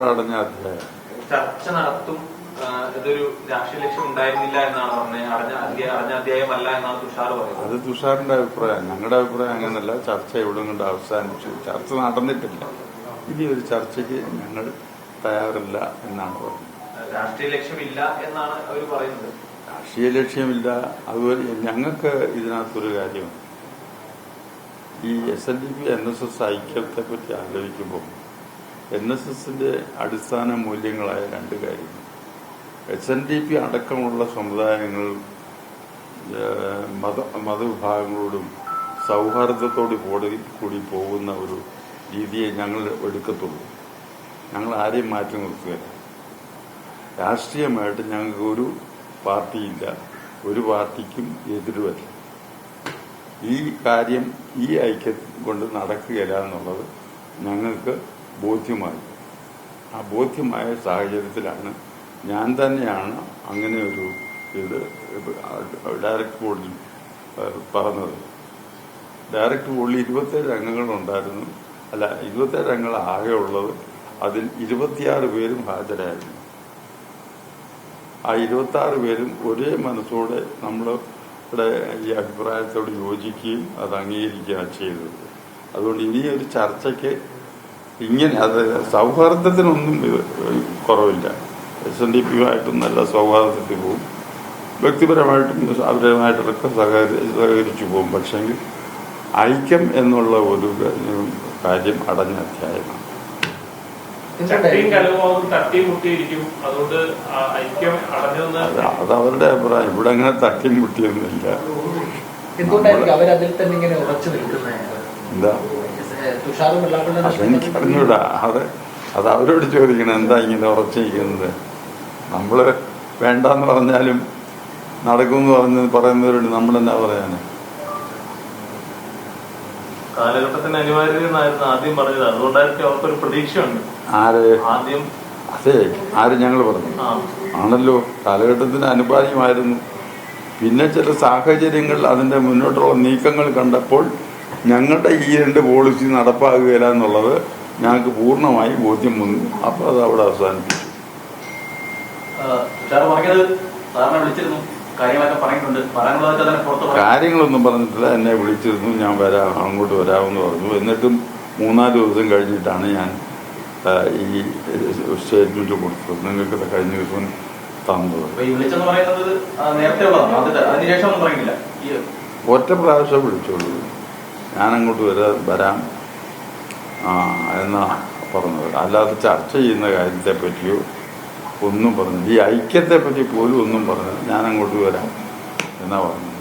ചർച്ച നടത്തും. ഇതൊരു രാഷ്ട്രീയ ലക്ഷ്യം ഉണ്ടായിരുന്നില്ല എന്നാണ് പറഞ്ഞത്. അറിഞ്ഞ അധ്യായമല്ല എന്നാണ് തുഷാർ പറയുന്നത്. അത് തുഷാറിന്റെ അഭിപ്രായം. ഞങ്ങളുടെ അഭിപ്രായം അങ്ങനല്ല. ചർച്ച ഇവിടെ കൊണ്ട് അവസാനിച്ചു. ചർച്ച നടന്നിട്ടില്ല. ഇനി ഒരു ചർച്ചയ്ക്ക് ഞങ്ങൾ തയ്യാറില്ല എന്നാണ് പറഞ്ഞത്. രാഷ്ട്രീയ ലക്ഷ്യമില്ല എന്നാണ് അവർ പറയുന്നത്. രാഷ്ട്രീയ ലക്ഷ്യമില്ല. അതുപോലെ ഞങ്ങൾക്ക് ഇതിനകത്തൊരു കാര്യമാണ്. ഈ SNDP NSS ഐക്യത്തെ പറ്റി ആലോചിക്കുമ്പോൾ NSSന്റെ അടിസ്ഥാന മൂല്യങ്ങളായ രണ്ട് കാര്യങ്ങൾ. SNDP അടക്കമുള്ള സമുദായങ്ങൾ മതവിഭാഗങ്ങളോടും സൗഹാർദ്ദത്തോട് കൂടി പോകുന്ന ഒരു രീതിയെ ഞങ്ങൾ എടുക്കത്തുള്ളൂ. ഞങ്ങൾ ആരെയും മാറ്റി നിർത്തുകയില്ല. രാഷ്ട്രീയമായിട്ട് ഞങ്ങൾക്ക് ഒരു പാർട്ടിയില്ല, ഒരു പാർട്ടിക്കും എതിരുമല്ല. ഈ കാര്യം ഈ ഐക്യം കൊണ്ട് നടക്കുകയില്ല എന്നുള്ളത് ഞങ്ങൾക്ക് ബോധ്യമായി. ആ ബോധ്യമായ സാഹചര്യത്തിലാണ് ഞാൻ തന്നെയാണ് അങ്ങനെ ഒരു ഇത് ഡയറക്ട് ബോർഡിൽ പറഞ്ഞത്. ഡയറക്ട് ബോർഡിൽ 27 അംഗങ്ങളുണ്ടായിരുന്നു. അല്ല, 27 അംഗങ്ങൾ ആകെ ഉള്ളത്. അതിൽ 26 പേരും ഹാജരായിരുന്നു. ആ 26 പേരും ഒരേ മനസ്സോടെ നമ്മളുടെ ഈ അഭിപ്രായത്തോട് യോജിക്കുകയും അത് അംഗീകരിക്കുകയാണ് ചെയ്തത്. അതുകൊണ്ട് ഇനിയൊരു ചർച്ചയ്ക്ക് ഇങ്ങനെ അത് സൗഹാർദ്ദത്തിനൊന്നും കുറവില്ല. SNDPയുമായിട്ടും നല്ല സൗഹാർദ്ദത്തിൽ പോകും. വ്യക്തിപരമായിട്ടും അവരുമായിട്ടൊക്കെ സഹകരിച്ചു പോകും. പക്ഷെങ്കിൽ ഐക്യം എന്നുള്ള ഒരു കാര്യം അടഞ്ഞ അധ്യായമാണ്. അത് അവരുടെ അഭിപ്രായം. ഇവിടെ അങ്ങനെ തട്ടിയും മുട്ടിയൊന്നുമില്ല. എന്താ അതെനിക്കറിഞ്ഞൂടാ. അത് അവരോട് ചോദിക്കണം. എന്താ ഇങ്ങനെ ഉറച്ചിരിക്കുന്നത്? നമ്മള് വേണ്ടെന്ന് പറഞ്ഞാലും നടക്കുമെന്ന് പറയുന്നവരോട് നമ്മളെന്നാ പറയാന്? കാലഘട്ടത്തിന് അനിവാര്യമായിരുന്നു ആദ്യം പറഞ്ഞത്. അതുകൊണ്ടായിരിക്കും അവർക്കൊരു പ്രതീക്ഷയുണ്ട്. ആര് ഞങ്ങൾ പറഞ്ഞു ആണല്ലോ. കാലഘട്ടത്തിന് അനിവാര്യമായിരുന്നു. പിന്നെ ചില സാഹചര്യങ്ങൾ അതിന്റെ മുന്നോട്ടുള്ള നീക്കങ്ങൾ കണ്ടപ്പോൾ ഞങ്ങളുടെ ഈ 2 പോളിസി നടപ്പാകുകയില്ല എന്നുള്ളത് ഞങ്ങൾക്ക് പൂർണ്ണമായി ബോധ്യം വന്നു. അപ്പോൾ അത് അവിടെ അവസാനിപ്പിച്ചു. കാര്യങ്ങളൊന്നും പറഞ്ഞിട്ടില്ല. എന്നെ വിളിച്ചിരുന്നു, ഞാൻ വരാം, അങ്ങോട്ട് വരാമെന്ന് പറഞ്ഞു. എന്നിട്ടും 3-4 ദിവസം കഴിഞ്ഞിട്ടാണ് ഞാൻ ഈ സ്റ്റേറ്റ്മെന്റ് കൊടുത്തത്. നിങ്ങൾക്ക് കഴിഞ്ഞ ദിവസം തന്നത്. ഒറ്റ പ്രാവശ്യം വിളിച്ചോളൂ. ഞാൻ അങ്ങോട്ട് വരാം എന്നാ പറഞ്ഞത്. അല്ലാതെ ചർച്ച ചെയ്യുന്ന കാര്യത്തെ പറ്റിയോ ഒന്നും പറഞ്ഞില്ല. ഈ ഐക്യത്തെ പറ്റി പോലും ഒന്നും പറഞ്ഞില്ല. ഞാൻ അങ്ങോട്ട് വരാം എന്നാ പറഞ്ഞത്.